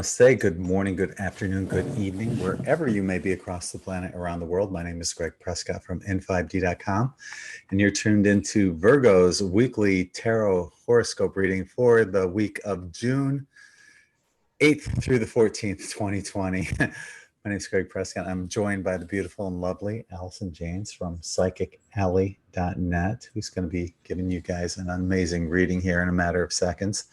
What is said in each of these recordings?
Namaste, good morning, good afternoon, good evening, wherever you may be across the planet, around the world. My name is Greg Prescott from N5D.com, and you're tuned into Virgo's weekly tarot horoscope reading for the week of June 8th through the 14th, 2020. My name is Greg Prescott. I'm joined by the beautiful and lovely Alison James from PsychicAlley.net, who's going to be giving you guys an amazing reading here in a matter of seconds.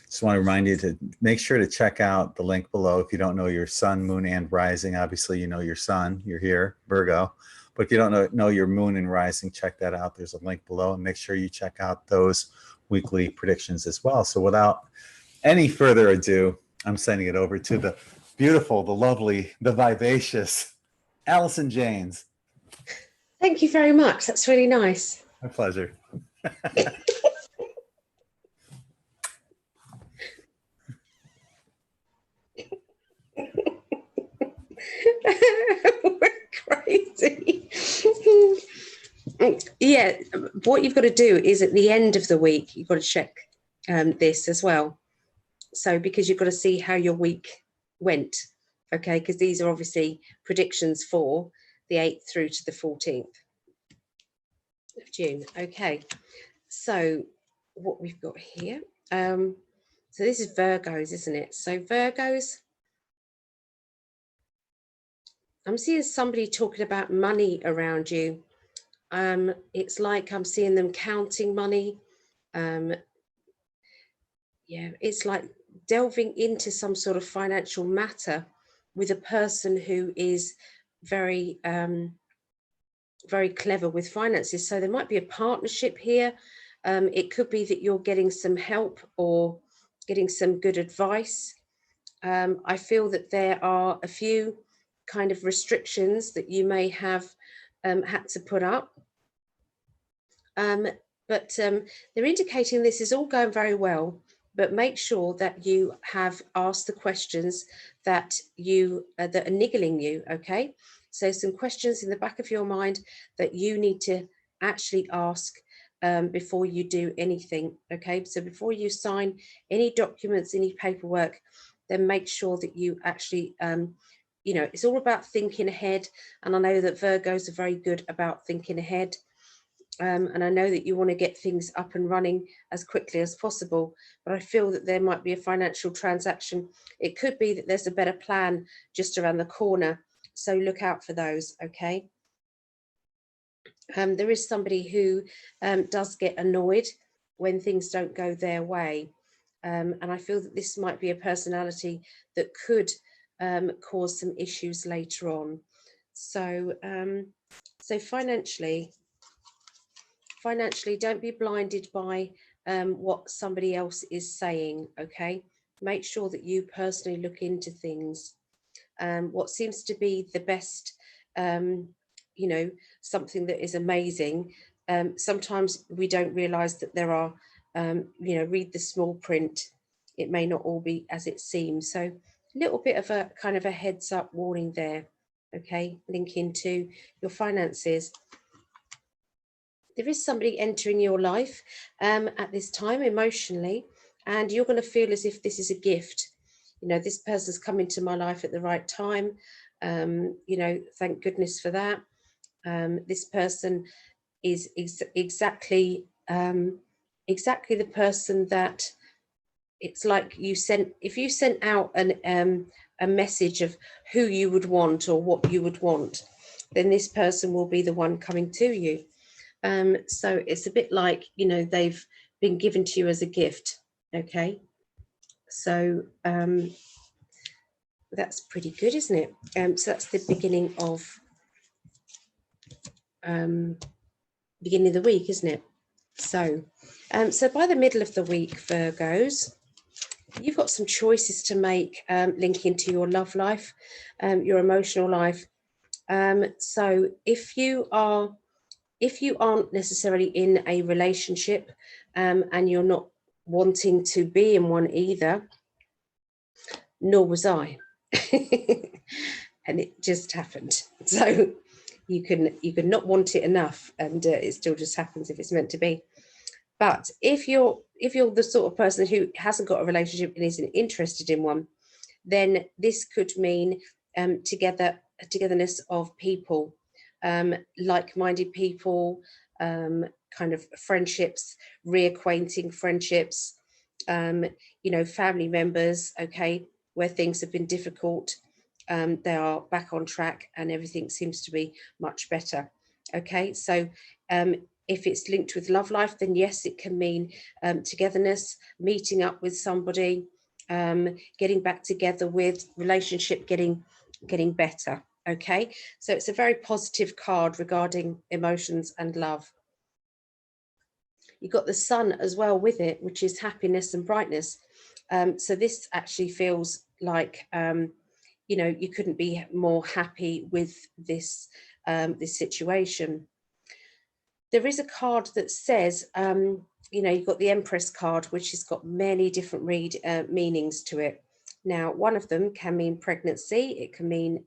Just want to remind you to make sure to check out the link below. If you don't know your sun, moon, and rising, obviously you know your sun, you're here, Virgo. But if you don't know your moon and rising, check that out. There's a link below, and make sure you check out those weekly predictions as well. So without any further ado, I'm sending it over to the beautiful, the lovely, the vivacious Alison James. Thank you very much. That's really nice. My pleasure. We're crazy. Yeah, what you've got to do is at the end of the week, you've got to check this as well. So because you've got to see how your week went, okay, because these are obviously predictions for the 8th through to the 14th of June. Okay, so what we've got here, so this is Virgos, isn't it? So Virgos, I'm seeing somebody talking about money around you. It's like I'm seeing them counting money. Yeah, it's like delving into some sort of financial matter with a person who is very, very clever with finances. So there might be a partnership here. It could be that you're getting some help or getting some good advice. I feel that there are a few kind of restrictions that you may have had to put up. But they're indicating this is all going very well, but make sure that you have asked the questions that that are niggling you, okay? So some questions in the back of your mind that you need to actually ask before you do anything, okay? So before you sign any documents, any paperwork, then make sure that you actually, you know, it's all about thinking ahead. And I know that Virgos are very good about thinking ahead. And I know that you want to get things up and running as quickly as possible, but I feel that there might be a financial transaction. It could be that there's a better plan just around the corner. So look out for those, okay? There is somebody who does get annoyed when things don't go their way. And I feel that this might be a personality that could cause some issues later on. So, so financially, don't be blinded by what somebody else is saying, okay? Make sure that you personally look into things. What seems to be the best, you know, something that is amazing, sometimes we don't realize that there are, you know, read the small print. It may not all be as it seems. So a little bit of a kind of a heads up warning there, okay? Link into your finances. There is somebody entering your life at this time emotionally, and you're going to feel as if this is a gift. You know, this person's come into my life at the right time. You know, thank goodness for that. This person is exactly the person that it's like you sent. If you sent out a message of who you would want or what you would want, then this person will be the one coming to you. So it's a bit like, you know, they've been given to you as a gift, okay? So that's pretty good, isn't it? So that's the beginning of the week, isn't it? So, so by the middle of the week, Virgos, you've got some choices to make, linking to your love life, your emotional life. So if you aren't necessarily in a relationship and you're not wanting to be in one either, nor was I. And it just happened. So you can not want it enough, and it still just happens if it's meant to be. But if you're the sort of person who hasn't got a relationship and isn't interested in one, then this could mean togetherness of people, like-minded people, kind of friendships, reacquainting friendships, you know, family members, okay, where things have been difficult, they are back on track and everything seems to be much better. Okay, so if it's linked with love life, then yes, it can mean togetherness, meeting up with somebody, getting back together with, relationship getting better. Okay, so it's a very positive card regarding emotions and love. You've got the sun as well with it, which is happiness and brightness. So this actually feels like, you know, you couldn't be more happy with this, this situation. There is a card that says, you know, you've got the Empress card, which has got many different meanings to it. Now, one of them can mean pregnancy. It can mean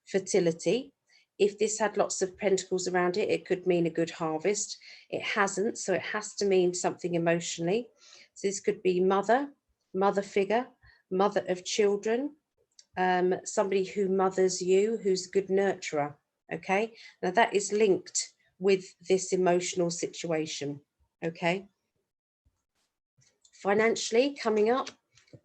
fertility. If this had lots of pentacles around it, it could mean a good harvest. It hasn't, so it has to mean something emotionally. So this could be mother figure, mother of children, somebody who mothers you, who's a good nurturer. Okay, now that is linked with this emotional situation. Okay, financially coming up,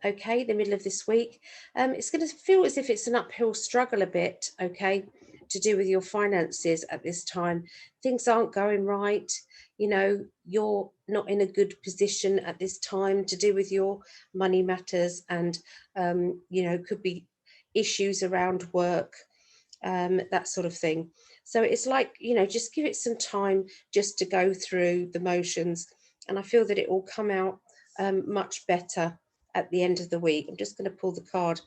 okay, the middle of this week, it's going to feel as if it's an uphill struggle a bit, okay, to do with your finances at this time. Things aren't going right, you know, you're not in a good position at this time to do with your money matters, and you know, could be issues around work, that sort of thing. So it's like, you know, just give it some time just to go through the motions, and I feel that it will come out much better at the end of the week. I'm just going to pull the card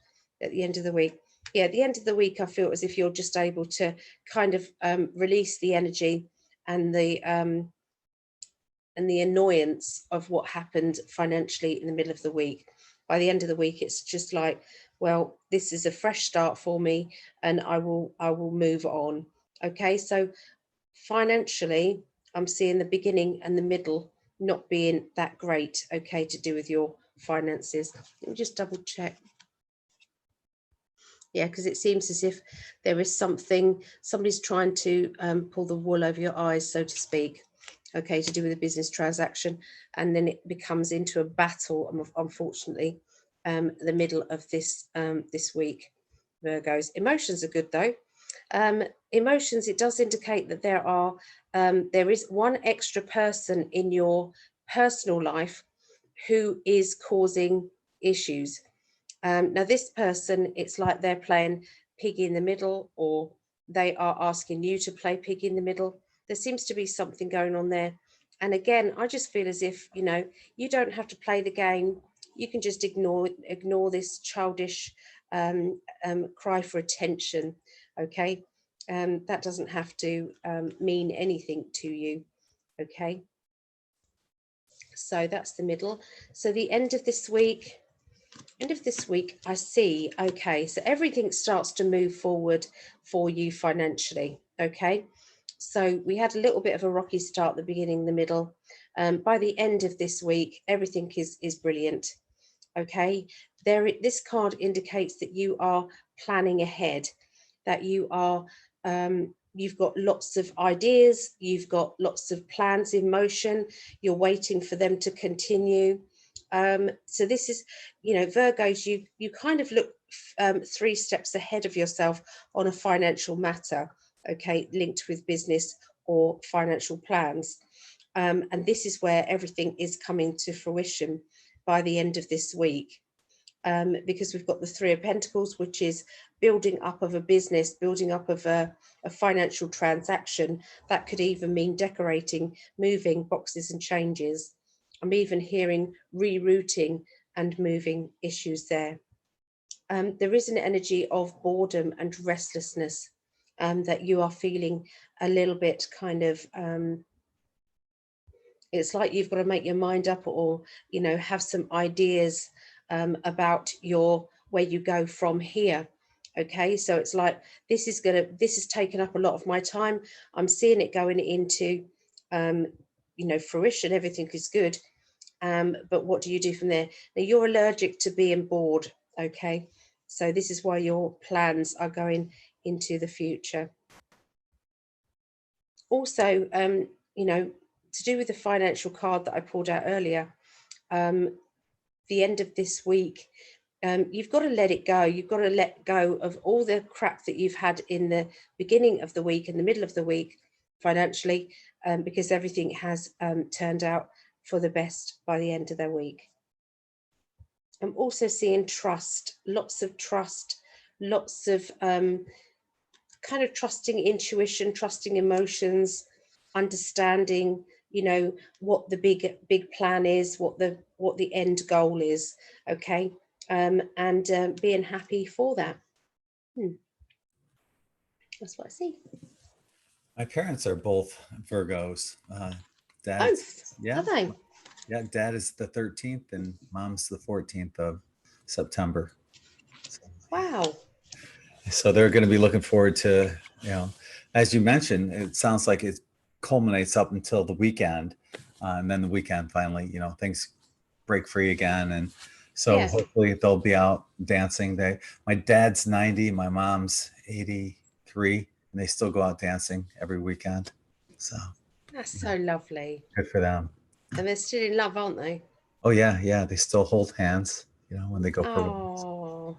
at the end of the week. Yeah, at the end of the week, I feel as if you're just able to kind of release the energy and the annoyance of what happened financially in the middle of the week. By the end of the week, it's just like, well, this is a fresh start for me, and I will move on. Okay, so financially, I'm seeing the beginning and the middle not being that great, okay, to do with your finances. Let me just double check. Yeah, because it seems as if there is somebody's trying to pull the wool over your eyes, so to speak, okay, to do with a business transaction, and then it becomes into a battle, unfortunately, the middle of this this week. Virgos. Emotions are good though. Emotions, it does indicate that there is one extra person in your personal life who is causing issues. Now this person, it's like they're playing piggy in the middle, or they are asking you to play piggy in the middle. There seems to be something going on there. And again, I just feel as if, you know, you don't have to play the game. You can just ignore this childish cry for attention. Okay, that doesn't have to mean anything to you. Okay, so that's the middle. So the end of this week, I see, okay, so everything starts to move forward for you financially. Okay, so we had a little bit of a rocky start at the beginning, the middle. By the end of this week, everything is brilliant. Okay, this card indicates that you are planning ahead, that you are you've got lots of ideas, you've got lots of plans in motion, you're waiting for them to continue. So this is, you know, Virgos, you kind of look 3 steps ahead of yourself on a financial matter, okay, linked with business or financial plans. And this is where everything is coming to fruition by the end of this week. Because we've got the 3 of Pentacles, which is building up of a business, building up of a financial transaction. That could even mean decorating, moving boxes and changes. I'm even hearing rerouting and moving issues there. There is an energy of boredom and restlessness that you are feeling a little bit kind of, it's like you've got to make your mind up, or, you know, have some ideas about where you go from here. Okay, so it's like this has taken up a lot of my time. I'm seeing it going into you know, fruition. Everything is good, but what do you do from there? Now, you're allergic to being bored. Okay, so this is why your plans are going into the future. Also, you know, to do with the financial card that I pulled out earlier, the end of this week, you've got to let it go. You've got to let go of all the crap that you've had in the beginning of the week and the middle of the week financially, because everything has turned out for the best by the end of the week. I'm also seeing trust, lots of trust, lots of kind of trusting intuition, trusting emotions, understanding, you know, what the big plan is, what the end goal is. Okay, and being happy for that. That's what I see. My parents are both Virgos. Dad's, Both, yeah, are they? yeah. Dad is the 13th, and Mom's the 14th of September. So, Wow. so they're going to be looking forward to, you know, as you mentioned, it sounds like it culminates up until the weekend, and then the weekend finally, you know, things break free again, and so Yeah. hopefully they'll be out dancing. My dad's 90, my mom's 83, and they still go out dancing every weekend. So That's so lovely. good for them. And they're still in love, aren't they? Oh yeah, yeah. They still hold hands, you know, when they go for walks Oh,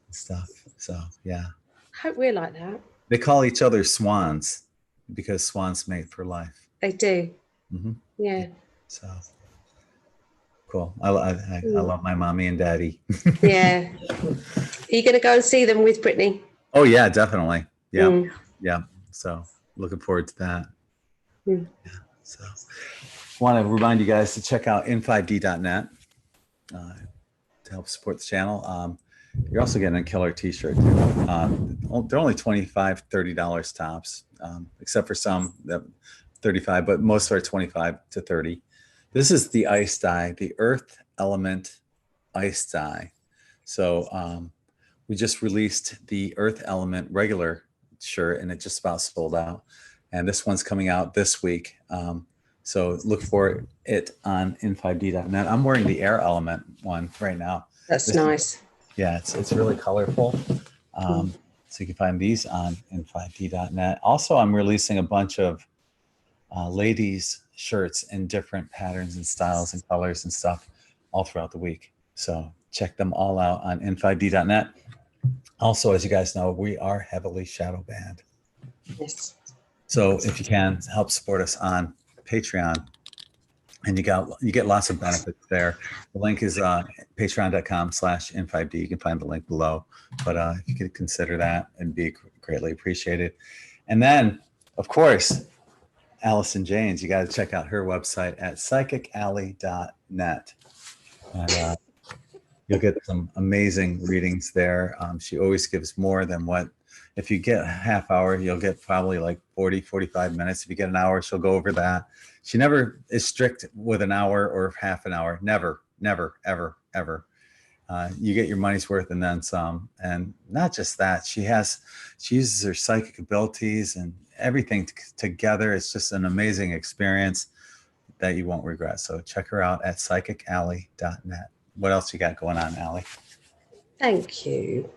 and stuff. So yeah, I hope we're like that. they call each other swans because swans mate for life. They do. Hmm. Yeah. So cool. I love my mommy and daddy. Yeah. Are you going to go and see them with Brittany? Oh yeah, definitely. Yeah, Mm. yeah. So looking forward to that. Mm. Yeah. So want to remind you guys to check out in5d.net to help support the channel. You're also getting a killer t-shirt. They're only $25, $30 tops, except for some that 35, but most are 25 to 30. This is the ice dye, the earth element ice dye. So we just released the earth element regular shirt, and it just about sold out. And this one's coming out this week. So look for it on in5d.net. I'm wearing the air element one right now. That's This is, nice. yeah, it's really colorful. So you can find these on in5d.net. Also, I'm releasing a bunch of ladies shirts in different patterns and styles and colors and stuff all throughout the week. So check them all out on in5d.net. Also, as you guys know, we are heavily shadow banned. Yes. So if you can help support us on Patreon, and you get lots of benefits there. The link is patreon.com/in5d. You can find the link below. But if you could consider that, it'd be greatly appreciated. And then, of course, Alison Janes, you got to check out her website at psychicalley.net. And you'll get some amazing readings there. She always gives more than what, if you get a half hour, you'll get probably like 40, 45 minutes. If you get an hour, she'll go over that. She never is strict with an hour or half an hour. Never, never, ever, ever. You get your money's worth and then some. And not just that, she uses her psychic abilities and everything together. It's just an amazing experience that you won't regret. So check her out at psychicalley.net. What else you got going on, Allie? Thank you.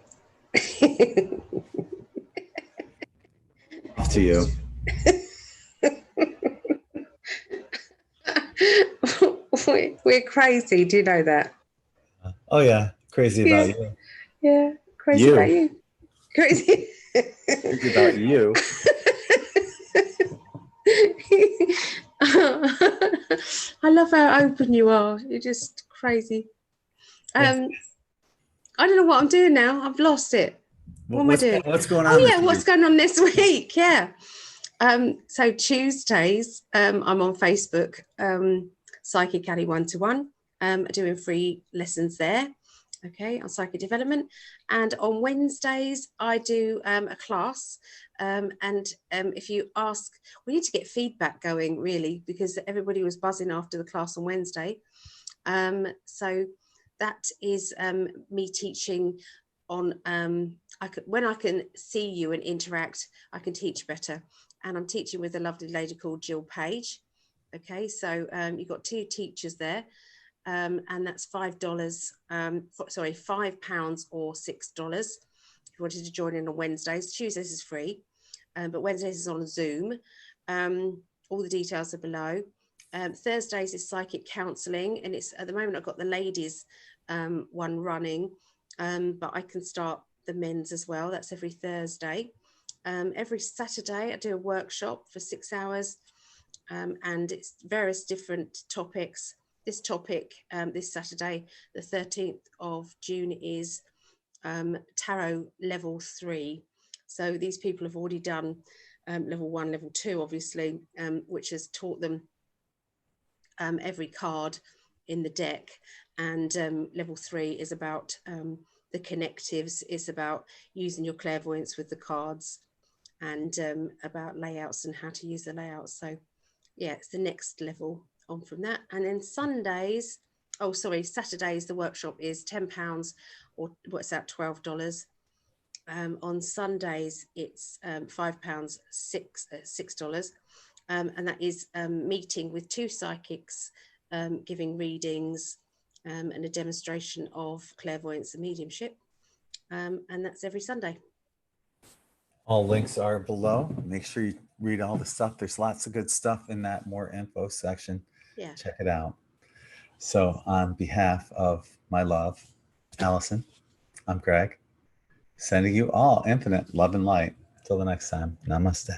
Off to you. We're crazy. Do you know that? Oh yeah, crazy about you. Yeah, crazy about you. Crazy. Crazy about you. I love how open you are. You're just crazy. I don't know what I'm doing now. I've lost it. What am I doing? What's going on? Oh yeah, this what's week? going on this week? Yeah. So Tuesdays, I'm on Facebook, Psychic Alley 1-to-1, doing free lessons there. Okay, on psychic development. And on Wednesdays, I do a class. And if you ask, we need to get feedback going really, because everybody was buzzing after the class on Wednesday. So that is me teaching on when I can see you and interact, I can teach better. And I'm teaching with a lovely lady called Jill Page. Okay, so you've got two teachers there. and that's $5. Sorry, £5 or $6 if you wanted to join in on Wednesdays. Tuesdays is free, but Wednesdays is on Zoom. All the details are below. Thursdays is psychic counselling, and it's at the moment I've got the ladies one running, but I can start the men's as well. That's every Thursday. Every Saturday I do a workshop for 6 hours, and it's various different topics. This topic this Saturday, the 13th of June, is tarot level 3. So these people have already done level 1, level 2, obviously, which has taught them every card in the deck. And level 3 is about the connectives. It's about using your clairvoyance with the cards, and about layouts and how to use the layouts. So yeah, it's the next level on from that. And then Saturdays, the workshop is £10, or what's that, $12. On Sundays, it's £5, $6. And that is meeting with 2 psychics, giving readings, and a demonstration of clairvoyance and mediumship. And that's every Sunday. All links are below. Make sure you read all the stuff. There's lots of good stuff in that more info section. Yeah. Check it out. So on behalf of my love, Alison, I'm Greg, sending you all infinite love and light. Till the next time, namaste.